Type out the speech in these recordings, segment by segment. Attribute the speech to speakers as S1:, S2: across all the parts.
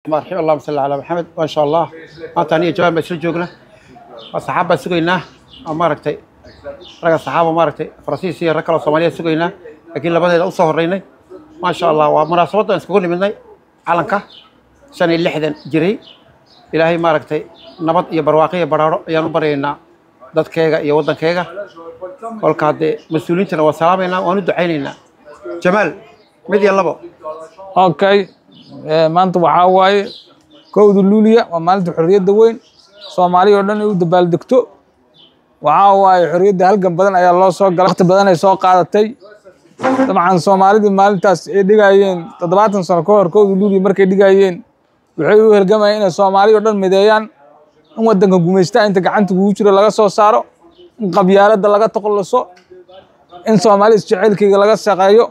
S1: مرحبا اللهم صل على محمد ما شاء الله maanta aniga jawaan baan isla joognaa waa saxaab baan sugaynaa oo maaragtay raga saxaabo maaragtay Faransiis iyo rag kale oo Soomaaliya sugaynaa laakiin labadeeda u soo horeynay ma sha Allah waa munaasabad aan iskugu nimidnay calanka 56 jiray ilaahay maaragtay nabad iyo barwaaqo iyo baraaro ayaan u baraynaa dadkeega iyo wadankeyga kolkaade mas'uuliyiintana waa salaameynaa waan u duceynaynaa Jamaal mid iyo labo
S2: okay maanta waxa waaye kowda luuliya waa maalinta xorriyadda weyn Soomaaliya oo dhan ay u dabaaldegto waxa waaye xorriyadda halgan badan ayaa loo soo galay waqti badan ay soo qaadatay dabcan Soomaalida maalintaas ay dhigayeen 70 sano ka hor kowda luuliya markay dhigayeen waxay u halgamayeen inay Soomaaliya oo dhan mideeyaan in wadanka gumeystaa inta gacanta ugu jiro laga soo saaro in qabyaaladda laga taqalluso in Soomaaliya isjecelkeyga laga shaqeeyo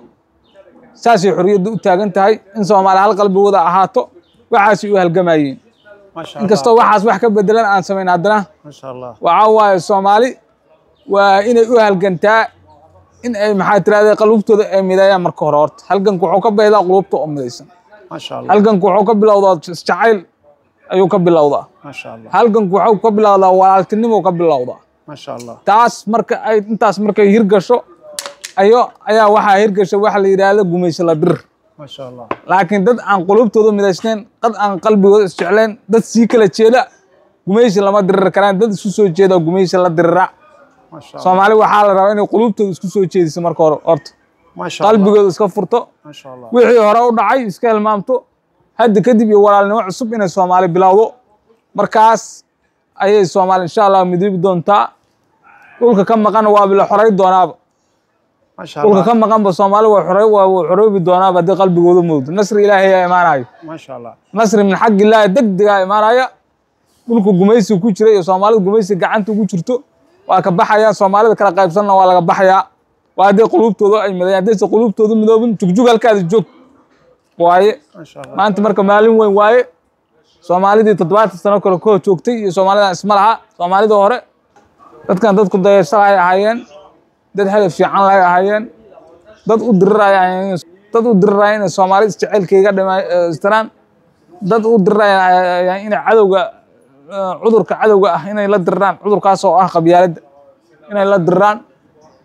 S2: saasi xorriyaddu u taagan tahay in Soomaaliya hal qalbi wada ahaato waxaas u halgamayeen
S1: ma sha Allah
S2: inkastoo waxaas wax ka bedelan aan sameyn hadana
S1: ma sha Allah
S2: waxa waaye Soomaali waa inay u halgantaa in ay maxay tiraahday qalbtooda ay mideeyaan marka hore horta halganku wuxuu ka beedaa qulubta oo mideysan
S1: ma sha Allah
S2: halganku wuxuu ka bilowdaa jacayl ayuu ka bilowdaa
S1: ma sha Allah
S2: halganku wuxuu ka bilowdaa walaaltinimo ka bilowdaa
S1: ma sha Allah
S2: taas marka ay intaas markay hirgasho ayaa waxa hirgasho waxa la yiraahdo gumeysho la dir
S1: ma sha Allah
S2: laakiin dad aan qulubtooda mideysnayn dad aan qalbigooda isjecleen dad si kala jeeda gumeysho lama dirir karaan dad isu soo jeeda gumeysho la dirira
S1: ma sha Allah
S2: Soomaali waxa la rabaa inay qulubtooda isku soo jeediso marka hore horta
S1: ma sha Allah
S2: qalbigooda iska furto
S1: ma sha Allah
S2: wixii hore u dhacay iska hilmaamto hadda kadib iyo walaalnimo cusub inay Soomaali bilowdo markaas ayay Soomaali insha Allah midoobi doontaa dhulka ka maqan waa bila xoray doonaaba
S1: ما شاء الله
S2: dhulka ka maqan ba Soomaali waa xoroobi doonaa badii qalbigooda muudo nasri ilaahay ay imaanayo
S1: ما شاء الله
S2: nasri min xaq ilaahay degdeg ay imaanaya dhulku gumaysi ku jiray iyo Soomaalida gumaysi gacanta ugu jirto waa ka baxaya Soomaalida kala qaybsanna waa laga baxaya waa hadii qulubtooda ay midayaan hadii qulubtooda midoobin jugjug halkaas joog waaye
S1: ما شاء الله
S2: maanta marka maalin weyn waaye Soomaalida 70 sano kale ko joogtay iyo Soomaalida isma laha Soomaalida hore dadkan dadku dayashay ahaayeen dad hadaf fiican la ahaayeen dad u diriraya in Soomaaliya isjecelkeyga dhameystiraan dad u diriraya in cadawga cudurka cadawga ah inay la diriraan cudurkaas oo ah qabyaaladda inay la diriraan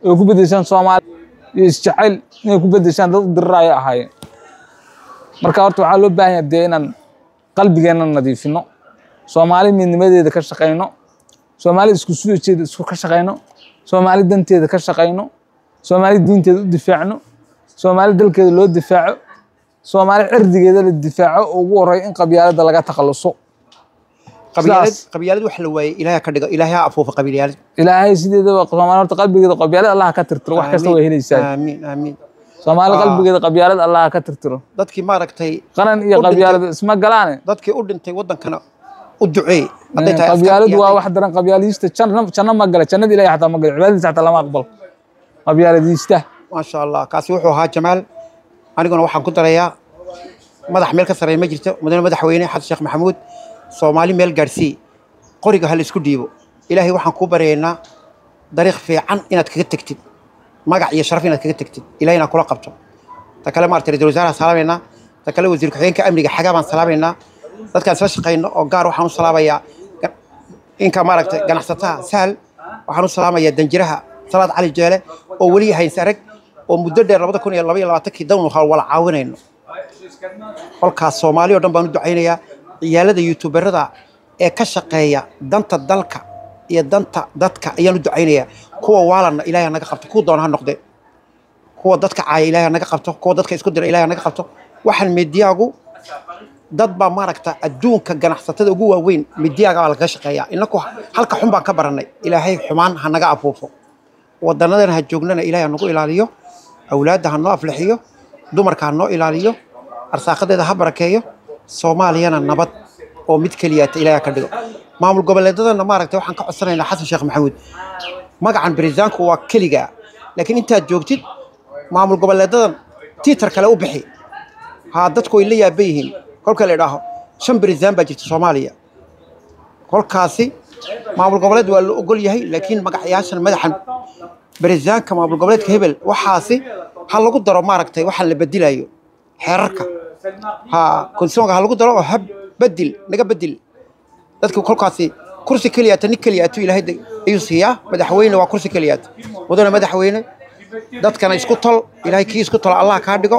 S2: oo ku bedeshaan Soomaaliya iyo isjecel inay ku bedeshaan dad u diriraya ahaayeen marka horta waxa loo baahan yahay inaan qalbigeena nadiifino Soomaali midnimadeeda ka shaqeyno Soomaali isku soo jeedo isku ka shaqeyno Soomaali danteeda ka shaqeyno Soomaali diinteeda u difaacno Soomaali dalkeeda loo difaaco Soomaali cirdigeeda la difaaco oo ugu horeey in qabyaaladda laga taqalluso
S1: qabyaalad wax la waayay ilaahay ka dhigo ilaahay afuufa qabyaalad
S2: ilaahay sideedaba Soomaali horta qalbigeeda qabyaalad Allah ka tirtiro wax kasta way helaysaa
S1: amiin amiin
S2: Soomaali qalbigeeda qabyaalad Allah ka tirtiro
S1: dadkii maaragtay
S2: qaran iyo qabyaalad isma galaan
S1: dadkii u dhintay wadankana u duceey
S2: qabyaaladu waa wax daran qabyaalista janna ma gala jannada ilaahay xataa ma gala cibaadadiisa xataa lama aqbal qabyaaladiista
S1: ma sha Allah kaasi wuxuu ahaa Jamaal aniguna waxaan ku darayaa madax meel ka sareeyo ma jirto madaxweyne Xasan Sheekh Maxamuud Soomaali meel gaarsii qoriga hal isku dhiibo ilaahay waxaan ku bareynaa dariiq fiican inaad kaga tagtid magac iyo sharaf inaad kaga tagtid ilaahayna kula qabto ta kale maartay ra'iisul wasaaraha salaameena ta kale wasiir ku-xigeenka amniga xagaabaan salaameena dadkaas la shaqeyno oo gaar waxaan u salaabayaa inka maaragtay ganacsatada sahal waxaan u salaamayaa danjiraha Salaad Cali Jeele oo wali yahay sarag oo muddo dheer 2022 down wala caawinayno kolkaas Soomaali oo dhan baan u duceynayaa ciyaalada youtuberada ee ka shaqeeya danta dalka iyo danta dadka ayaan u duceynayaa kuwa waalana ilaahay naga qabto ku doona noqde kuwa dadka caay ilaahay naga qabto kuwa dadka isku dira ilaahay naga qabto waxaan meediyagu dad ba maaragta adduunka ganacsatada ugu waaweyn meediyaga laga shaqeeyaa inaku halka xun baan ka baranay ilaahay xumaan ha naga afuufo wadanadeena ha joognana ilaahay nagu ilaaliyo awlaadaha ha noo aflixiyo dumarka ha noo ilaaliyo arsaaqadeeda ha barakeeyo Soomaaliyana nabad oo mid kaliya ilaahay ka dhigo maamul goboleedadana maaragtay waxaan ka codsanaynaa Xasan Sheekh Maxamuud magacan bariisaanku waa kaliga laakiin intaad joogtid maamul goboleedadan tiitar kale u bixi ha dadku ay la yaabayeen kolka la yiraahdo 5 bariisaan baa jirta Soomaaliya kolkaasi maamul goboleed waa la ogol yahay laakiin magacayaashan madaxan bariisaanka maamul goboleedka hebel waxaasi hal lagu daro maaragtay waxa la bedelayo xeerarka ها كونسونغا هلقو دلو هب بدل نجا بدل dadku kolkaasi kursi kaliya tan kaliya tu ilaahay ayuu siiyaa madaxweyne waa kursi kaliya wadana madaxweyne dadkana isku tol ilaahay kii isku tol Allah ka dhigo